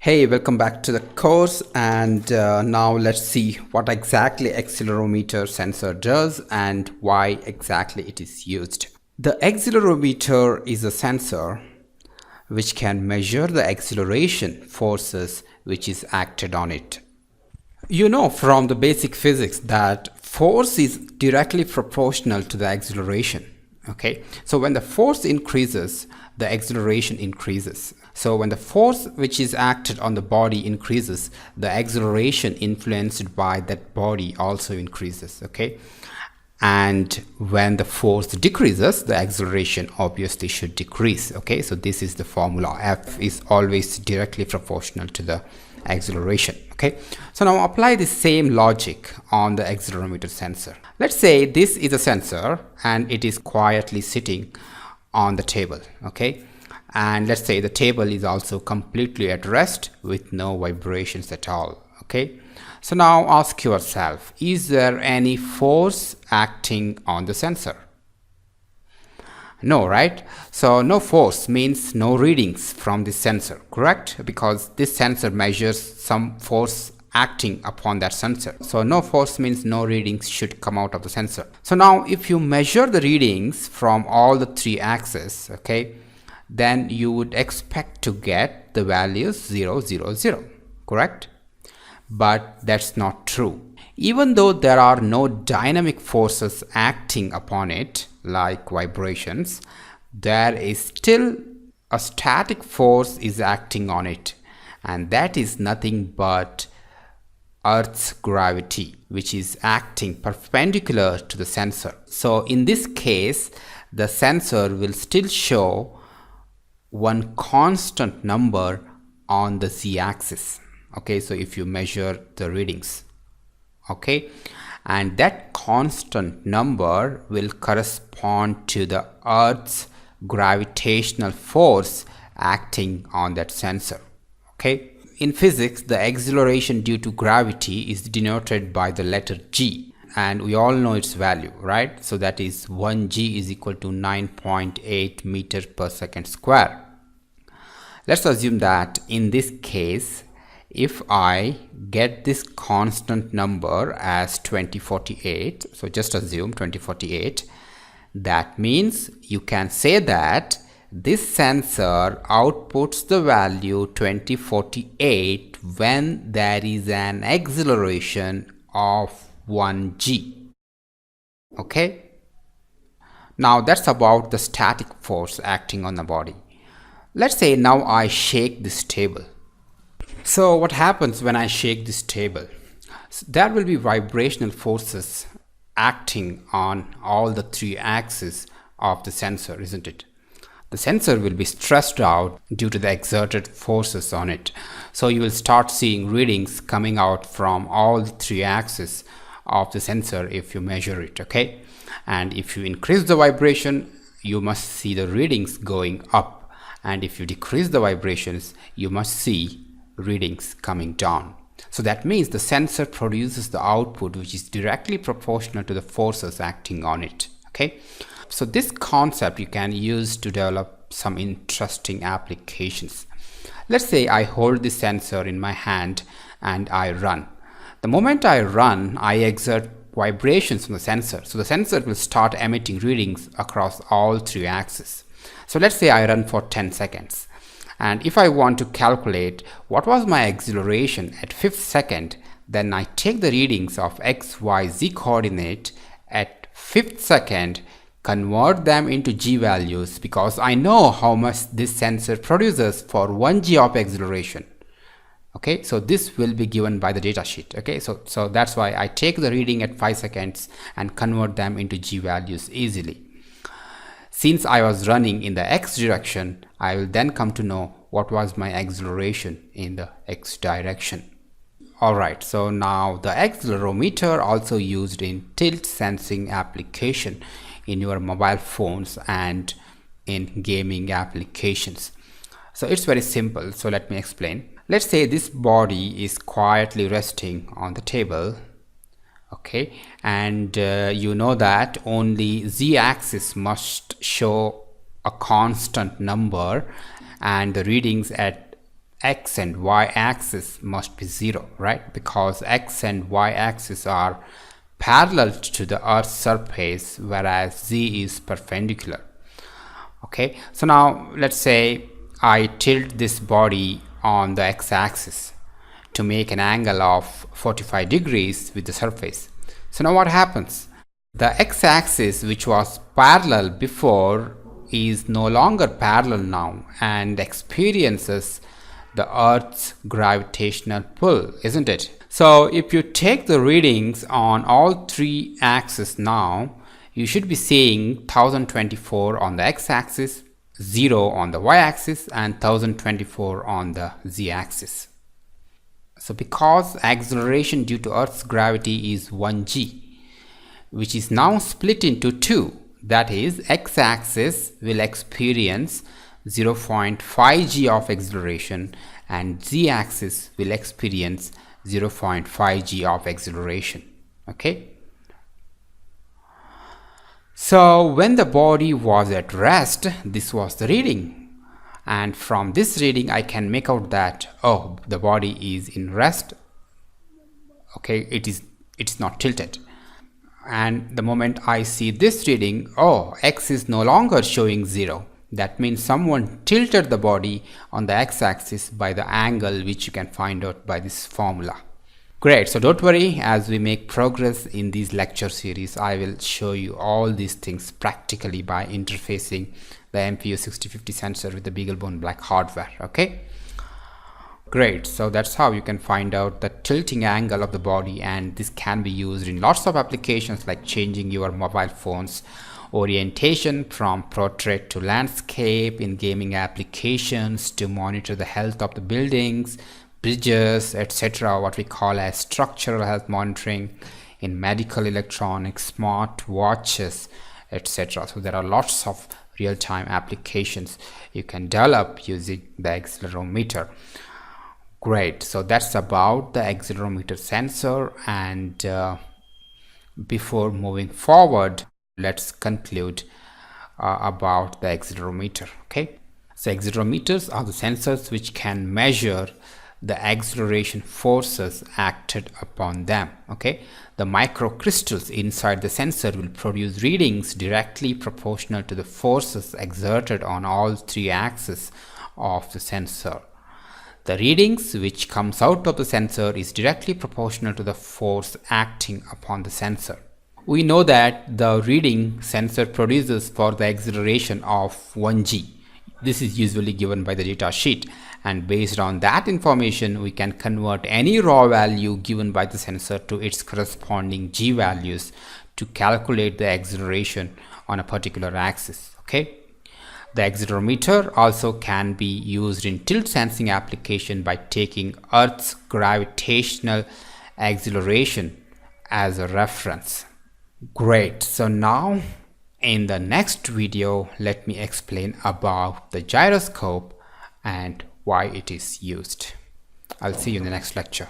Hey, welcome back to the course, and now let's see what exactly accelerometer sensor does and why exactly it is used. The accelerometer is a sensor which can measure the acceleration forces which is acted on it. You know from the basic physics that force is directly proportional to the acceleration. Okay, so when the force increases, the acceleration increases. So when the force which is acted on the body increases, the acceleration influenced by that body also increases. Okay, and when the force decreases, the acceleration obviously should decrease. Okay, so this is the formula. F is always directly proportional to the acceleration. Okay, so now apply the same logic on the accelerometer sensor. Let's say this is a sensor and it is quietly sitting on the table. Okay, and let's say the table is also completely at rest with no vibrations at all. Okay, so now ask yourself, is there any force acting on the sensor? No, right? So no force means no readings from this sensor, correct? Because this sensor measures some force acting upon that sensor. So no force means no readings should come out of the sensor. So now if you measure the readings from all the three axes, okay, then you would expect to get the values 0, 0, 0, correct? But that's not true. Even though there are no dynamic forces acting upon it, like vibrations, there is still a static force is acting on it, and that is nothing but Earth's gravity, which is acting perpendicular to the sensor. So in this case, the sensor will still show one constant number on the z-axis. Okay, so if you measure the readings, okay, and that constant number will correspond to the Earth's gravitational force acting on that sensor. Okay, in physics, the acceleration due to gravity is denoted by the letter g, and we all know its value, right? So that is 1g is equal to 9.8 meters per second square. Let's assume that in this case, if I get this constant number as 2048, so just assume 2048, that means you can say that this sensor outputs the value 2048 when there is an acceleration of 1g. Okay, now that's about the static force acting on the body. Let's say now I shake this table. So what happens when I shake this table? So there will be vibrational forces acting on all the three axes of the sensor, isn't it? The sensor will be stressed out due to the exerted forces on it. So you will start seeing readings coming out from all the three axes of the sensor if you measure it, okay? And if you increase the vibration, you must see the readings going up. And if you decrease the vibrations, you must see readings coming down. So that means the sensor produces the output which is directly proportional to the forces acting on it. Okay, so this concept you can use to develop some interesting applications. Let's say I hold the sensor in my hand and I run. The moment I run, I exert vibrations from the sensor. So the sensor will start emitting readings across all three axes. So let's say I run for 10 seconds. And if I want to calculate what was my acceleration at 5th second, then I take the readings of x, y, z coordinate at 5th second, convert them into g values because I know how much this sensor produces for 1g of acceleration. Okay, so this will be given by the data sheet. Okay, so that's why I take the reading at 5 seconds and convert them into g values easily. Since I was running in the x direction, I will then come to know what was my acceleration in the x direction. Alright, so now the accelerometer also used in tilt sensing application in your mobile phones and in gaming applications. So it's very simple, so let me explain. Let's say this body is quietly resting on the table. Okay, and you know that only z-axis must show a constant number and the readings at x and y axis must be 0, right? Because x and y axis are parallel to the Earth's surface, whereas z is perpendicular. Okay, so now let's say I tilt this body on the x-axis to make an angle of 45 degrees with the surface. So now what happens? The x-axis, which was parallel before, is no longer parallel now and experiences the Earth's gravitational pull, isn't it? So if you take the readings on all three axes now, you should be seeing 1024 on the x-axis, 0 on the y-axis, and 1024 on the z-axis. So because acceleration due to Earth's gravity is 1g, which is now split into two, that is, x-axis will experience 0.5 g of acceleration and z-axis will experience 0.5 g of acceleration. Okay. So when the body was at rest, this was the reading, and from this reading I can make out that, oh, the body is in rest. Okay, it's not tilted. And the moment I see this reading, oh, x is no longer showing 0. That means someone tilted the body on the x-axis by the angle, which you can find out by this formula. Great, so don't worry, as we make progress in these lecture series, I will show you all these things practically by interfacing the MPU 6050 sensor with the Beaglebone Black hardware. Okay, great. So that's how you can find out the tilting angle of the body, and this can be used in lots of applications like changing your mobile phone's orientation from portrait to landscape, in gaming applications, to monitor the health of the buildings, bridges, etc., what we call as structural health monitoring, in medical electronics, smart watches, etc. So there are lots of real-time applications you can develop using the accelerometer. Great, so that's about the accelerometer sensor, and before moving forward, let's conclude about the accelerometer. Okay, so accelerometers are the sensors which can measure the acceleration forces acted upon them. Okay, the microcrystals inside the sensor will produce readings directly proportional to the forces exerted on all three axes of the sensor. The readings which comes out of the sensor is directly proportional to the force acting upon the sensor. We know that the reading sensor produces for the acceleration of 1g. This is usually given by the data sheet, and based on that information we can convert any raw value given by the sensor to its corresponding g values to calculate the acceleration on a particular axis. Okay, the accelerometer also can be used in tilt sensing application by taking Earth's gravitational acceleration as a reference. Great, so now in the next video, let me explain about the gyroscope and why it is used. I'll see you in the next lecture.